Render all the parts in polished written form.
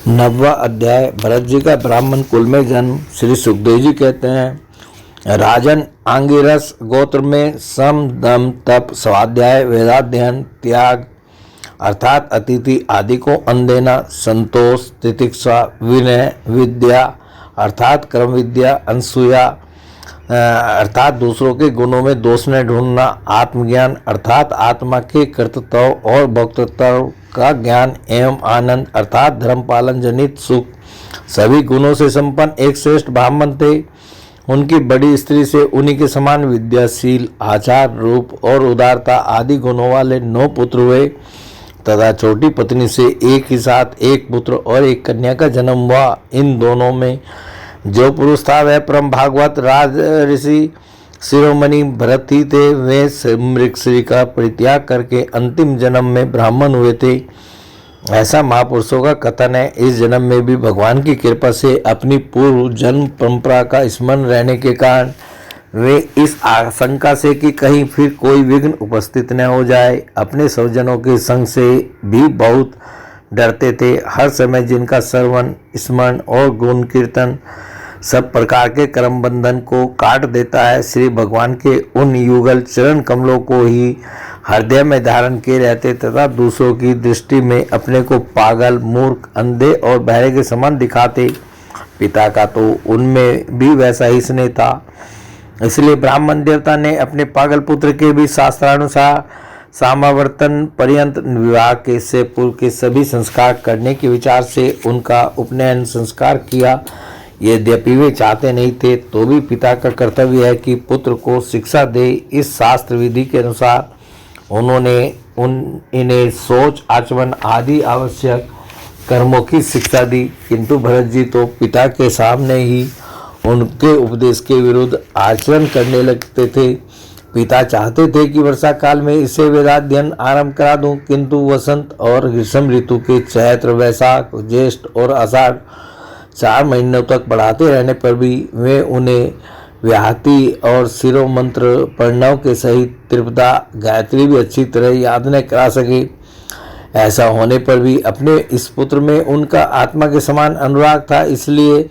नववा अध्याय। भरत जी का ब्राह्मण कुल में जन्म। श्री सुखदेव जी कहते हैं, राजन, आंगिरस गोत्र में सम, दम, तप, स्वाध्याय, वेदाध्ययन, त्याग अर्थात अतिथि आदि को अन्न देना, संतोष, तितिक्षा, विनय, विद्या अर्थात कर्म विद्या, अनसूया अर्थात दूसरों के गुणों में दोष न ढूंढना, आत्मज्ञान अर्थात आत्मा के कर्तृत्व और भोक्तृत्व का ज्ञान एवं आनंद अर्थात धर्म पालन जनित सुख, सभी गुणों से संपन्न एक श्रेष्ठ ब्राह्मण थे। उनकी बड़ी स्त्री से उन्हीं के समान विद्याशील, आचार, रूप और उदारता आदि गुणों वाले 9 पुत्र हुए तथा छोटी पत्नी से एक ही साथ एक पुत्र और एक कन्या का जन्म हुआ। इन दोनों में जो पुरुष था वह परम भागवत राज ऋषि शिरोमणि भरत ही थे। वे मृगश्री का परित्याग करके अंतिम जन्म में ब्राह्मण हुए थे, ऐसा महापुरुषों का कथन है। इस जन्म में भी भगवान की कृपा से अपनी पूर्व जन्म परंपरा का स्मरण रहने के कारण वे इस आशंका से कि कहीं फिर कोई विघ्न उपस्थित न हो जाए, अपने स्वजनों के संग से भी बहुत डरते थे। हर समय जिनका श्रवण, स्मरण और गुण कीर्तन सब प्रकार के कर्म बंधन को काट देता है, श्री भगवान के उन युगल चरण कमलों को ही हृदय में धारण किए रहते तथा दूसरों की दृष्टि में अपने को पागल, मूर्ख, अंधे और बहरे के समान दिखाते। पिता का तो उनमें भी वैसा ही स्नेह था, इसलिए ब्राह्मण देवता ने अपने पागल पुत्र के भी शास्त्रानुसार समावर्तन पर्यंत विवाह के से पूर्व के सभी संस्कार करने के विचार से उनका उपनयन संस्कार किया। यद्यपि वे चाहते नहीं थे तो भी पिता का कर्तव्य है कि पुत्र को शिक्षा दे। इस शास्त्र विधि के अनुसार उन्होंने इन्हें सोच, आचरण आदि आवश्यक कर्मों की शिक्षा दी, किंतु भरत जी तो पिता के सामने ही उनके उपदेश के विरुद्ध आचरण करने लगते थे। पिता चाहते थे कि वर्षा काल में इसे वेदाध्ययन आरंभ करा दूं, किंतु वसंत और ग्रीष्म ऋतु के चैत्र, वैशाख, ज्येष्ठ और आषाढ़ 4 महीनों तक पढ़ाते रहने पर भी वे उन्हें व्याहति और शिरो मंत्र प्रणव के सहित त्रिपदा गायत्री भी अच्छी तरह याद न करा सके। ऐसा होने पर भी अपने इस पुत्र में उनका आत्मा के समान अनुराग था, इसलिए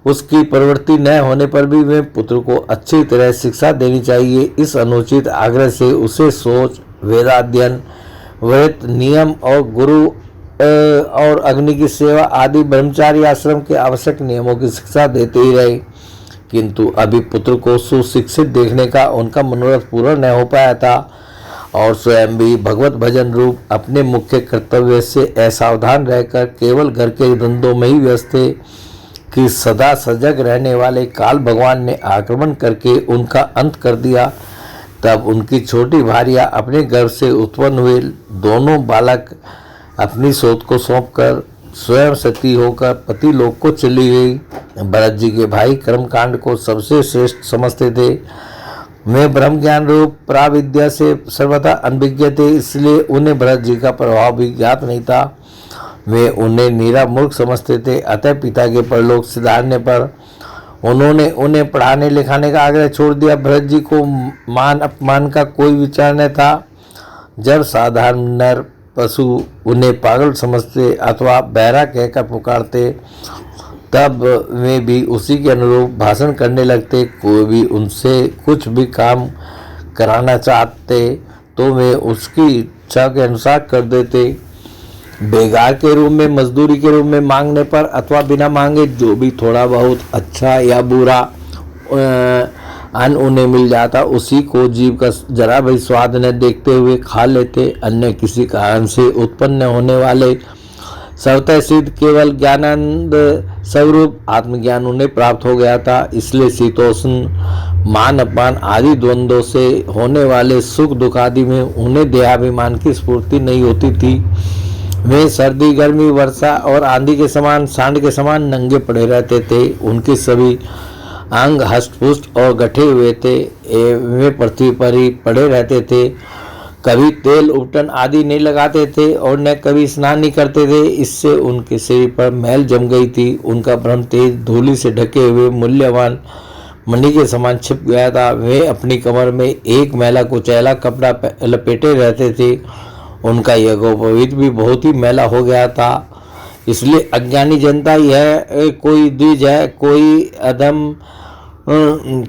उसकी प्रवृत्ति न होने पर भी वे पुत्र को अच्छी तरह शिक्षा देनी चाहिए। इस अनुचित आग्रह से उसे सोच, वेदाध्ययन, व्रत, नियम और गुरु और अग्नि की सेवा आदि ब्रह्मचारी आश्रम के आवश्यक नियमों की शिक्षा देते ही रहे, किंतु अभी पुत्र को सुशिक्षित देखने का उनका मनोरथ पूरा न हो पाया था और स्वयं भी भगवत भजन रूप अपने मुख्य कर्तव्य से असावधान रहकर केवल घर के धंधों में ही व्यस्त थे कि सदा सजग रहने वाले काल भगवान ने आक्रमण करके उनका अंत कर दिया। तब उनकी छोटी भार्या अपने गर्भ से उत्पन्न हुए दोनों बालक अपनी शोध को सौंपकर स्वयं सती होकर पति लोक को चली गई। भरत जी के भाई कर्मकांड को सबसे श्रेष्ठ समझते थे। वे ब्रह्म ज्ञान रूप प्राविद्या से सर्वथा अनभिज्ञ थे, इसलिए उन्हें भरत जी का प्रभाव भी ज्ञात नहीं था। वे उन्हें नीरा मूर्ख समझते थे। अतः पिता के परलोक सिधारने पर उन्होंने उन्हें पढ़ाने लिखाने का आग्रह छोड़ दिया। भरत जी को मान अपमान का कोई विचार न था। जब साधारण नर पशु उन्हें पागल समझते अथवा बहरा कहकर पुकारते तब वे भी उसी के अनुरूप भाषण करने लगते। कोई भी उनसे कुछ भी काम कराना चाहते तो वे उसकी इच्छा के अनुसार कर देते। बेगार के रूप में, मजदूरी के रूप में मांगने पर अथवा बिना मांगे जो भी थोड़ा बहुत अच्छा या बुरा अन्न उन्हें मिल जाता, उसी को जीव का जरा भी स्वाद न देखते हुए खा लेते। अन्य किसी कारण से उत्पन्न होने वाले स्वतः सिद्ध केवल ज्ञानानंद स्वरूप आत्मज्ञान उन्हें प्राप्त हो गया था, इसलिए शीतोष्ण, मान अपमान आदि द्वंद्वों से होने वाले सुख दुख आदि में उन्हें देहाभिमान की स्फूर्ति नहीं होती थी। वे सर्दी, गर्मी, वर्षा और आंधी के समान, सांड के समान नंगे पड़े रहते थे। उनके सभी अंग हष्टपुष्ट और गठे हुए थे। वे पृथ्वी पर ही पड़े रहते थे, कभी तेल उपटन आदि नहीं लगाते थे और न कभी स्नान नहीं करते थे। इससे उनके शरीर पर मैल जम गई थी। उनका ब्रह्म तेज धूलि से ढके हुए मूल्यवान मणि के समान छिप गया था। वे अपनी कमर में एक मैला कुचैला कपड़ा लपेटे रहते थे। उनका यज्ञोपवीत भी बहुत ही मैला हो गया था। इसलिए अज्ञानी जनता यह कोई द्विज है,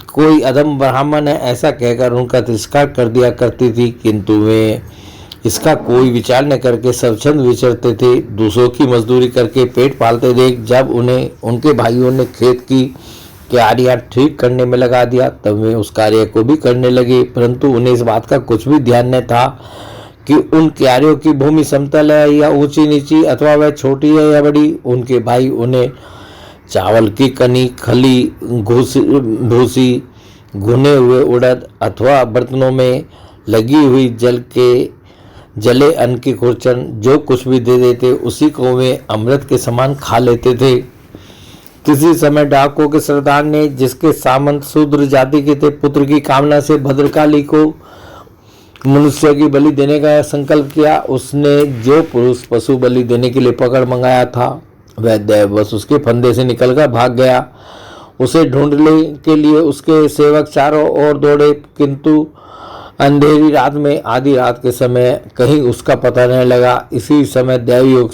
कोई अधम ब्राह्मण है ऐसा कहकर उनका तिरस्कार कर दिया करती थी, किंतु वे इसका कोई विचार न करके स्वच्छंद विचरते थे। दूसरों की मजदूरी करके पेट पालते देख जब उन्हें उनके भाइयों ने खेत की क्यारियां ठीक करने में लगा दिया, तब वे उस कार्य को भी करने लगे, परंतु उन्हें इस बात का कुछ भी ध्यान न था कि उन क्यारियों की भूमि समतल है या ऊंची नीची, अथवा वह छोटी है या बड़ी। उनके भाई उन्हें चावल की कनी, खली, भूसी, भुने हुए उड़द अथवा बर्तनों में लगी हुई जले अन्न की खुरचन जो कुछ भी दे देते उसी को वे अमृत के समान खा लेते थे। किसी समय डाकुओं के सरदार ने, जिसके सामंत शूद्र जाति के थे, पुत्र की कामना से भद्रकाली को मनुष्य की बलि देने का संकल्प किया। उसने जो पुरुष पशु बलि देने के लिए पकड़ मंगाया था वह दैववश उसके फंदे से निकलकर भाग गया। उसे ढूंढने के लिए उसके सेवक चारों ओर दौड़े, किंतु अंधेरी रात में आधी रात के समय कहीं उसका पता नहीं लगा। इसी समय देवयोग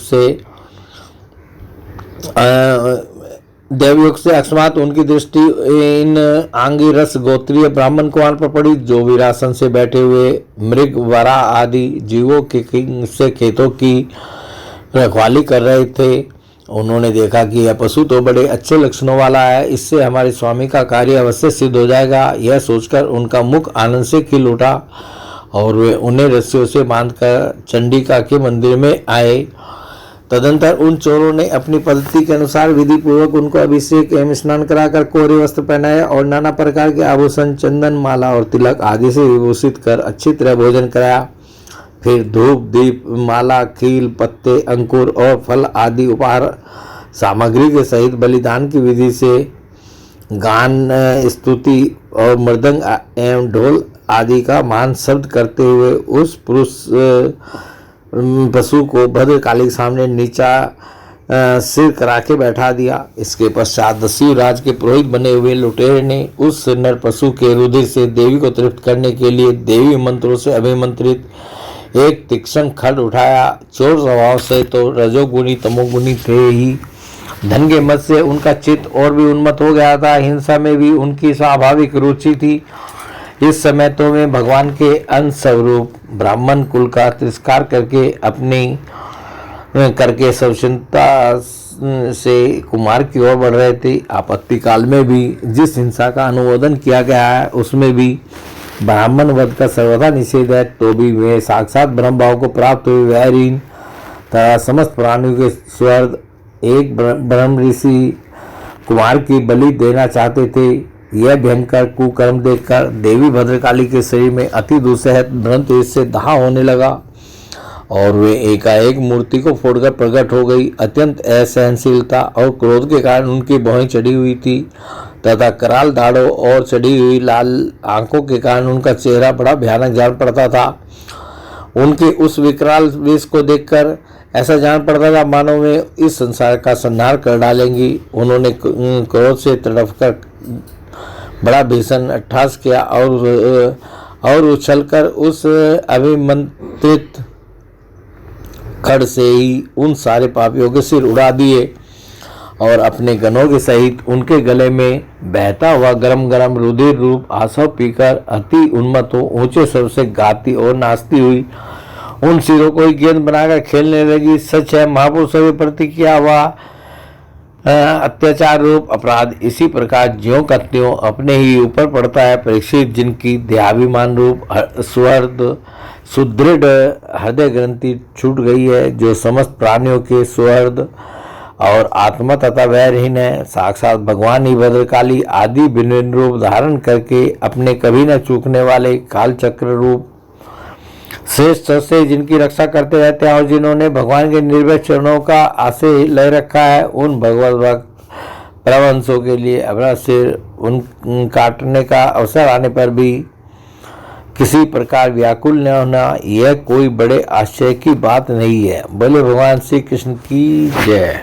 से अकस्मात उनकी दृष्टि इन आंगिरस गोत्रीय ब्राह्मण कुमार पर पड़ी, जो वीरासन से बैठे हुए मृग, वरा आदि जीवों से खेतों की रखवाली कर रहे थे। उन्होंने देखा कि यह पशु तो बड़े अच्छे लक्षणों वाला है, इससे हमारे स्वामी का कार्य अवश्य सिद्ध हो जाएगा। यह सोचकर उनका मुख आनंद से खिल उठा और वे उन्हें रस्सियों से बांधकर चंडिका के मंदिर में आए। तदंतर उन चोरों ने अपनी पद्धति के अनुसार विधि पूर्वक उनको अभिषेक एवं स्नान कराकर कोरे वस्त्र पहनाया और नाना प्रकार के आभूषण, चंदन, माला और तिलक आदि से विभूषित कर अच्छी तरह भोजन कराया। फिर धूप, दीप, माला, खील, पत्ते, अंकुर और फल आदि उपहार सामग्री के सहित बलिदान की विधि से गान, स्तुति और मृदंग एवं ढोल आदि का महान शब्द करते हुए उस पशु को भद्रकाली के सामने नीचा सिर करा के बैठा दिया। इसके पश्चात दस्यु राज के पुरोहित बने हुए लुटेरे ने उस नर पशु के रुधिर से देवी को तृप्त करने के लिए देवी मंत्रों से अभिमंत्रित एक तीक्ष्ण खड्ग उठाया। चोर स्वभाव से तो रजोगुणी तमोगुणी थे ही, धन के मद से उनका चित्त और भी उन्मत्त हो गया था। हिंसा में भी उनकी स्वाभाविक रुचि थी। इस समय तो वे भगवान के अंश स्वरूप ब्राह्मण कुल का तिरस्कार करके स्वच्छंदता से कुमार की ओर बढ़ रहे थे। आपत्ति काल में भी जिस हिंसा का अनुमोदन किया गया है उसमें भी ब्राह्मण वध का सर्वथा निषेध है, तो भी वे साक्षात ब्रह्म भाव को प्राप्त हुए वैरीन तथा समस्त प्राणियों के स्वर्ग एक ब्रह्म ऋषि कुमार की बलि देना चाहते थे। यह भयंकर कुकर्म देखकर देवी भद्रकाली के शरीर में अति दुस्सह ब्रह्म तेज से दाह होने लगा और वे एकाएक मूर्ति को फोड़कर प्रकट हो गई। अत्यंत असहनशीलता और क्रोध के कारण उनकी भौहें चढ़ी हुई थी तथा कराल दाढ़ों और चढ़ी हुई लाल आंखों के कारण उनका चेहरा बड़ा भयानक जान पड़ता था। उनके उस विकराल वेश को देखकर ऐसा जान पड़ता था मानो वे इस संसार का संहार कर डालेंगी। उन्होंने क्रोध से तड़पकर बड़ा भीषण अट्टहास किया और उछलकर उस अभिमंत्रित खड्ग से ही उन सारे पापियों के सिर उड़ा दिए और अपने गनों के सहित उनके गले में बहता हुआ गरम गरम रुधिर रूप आसव पीकर अति उन्मत्त हो ऊंचे स्वर से गाती और नाचती हुई उन सिरों को ही गेंद बनाकर खेलने लगी। सच है, महापुरुषों के प्रति किया हुआ अत्याचार रूप अपराध इसी प्रकार ज्यों का त्यों अपने ही ऊपर पड़ता है। परीक्षित, जिनकी देहाभिमान रूप सुदृढ़ हृदय ग्रंथि छूट गई है, जो समस्त प्राणियों के सुहृद और आत्मा तथा वैरहीन है, साक्षात भगवान ही भद्रकाली आदि विभिन्न रूप धारण करके अपने कभी न चूकने वाले कालचक्र रूप श्रेष्ठ से जिनकी रक्षा करते रहते हैं और जिन्होंने भगवान के निर्भय चरणों का आश्रय ले रखा है, उन भगवत भक्त परमहंसों के लिए अपना सिर उन काटने का अवसर आने पर भी किसी प्रकार व्याकुल न होना यह कोई बड़े आश्चर्य की बात नहीं है। बोले भगवान श्री कृष्ण की जय।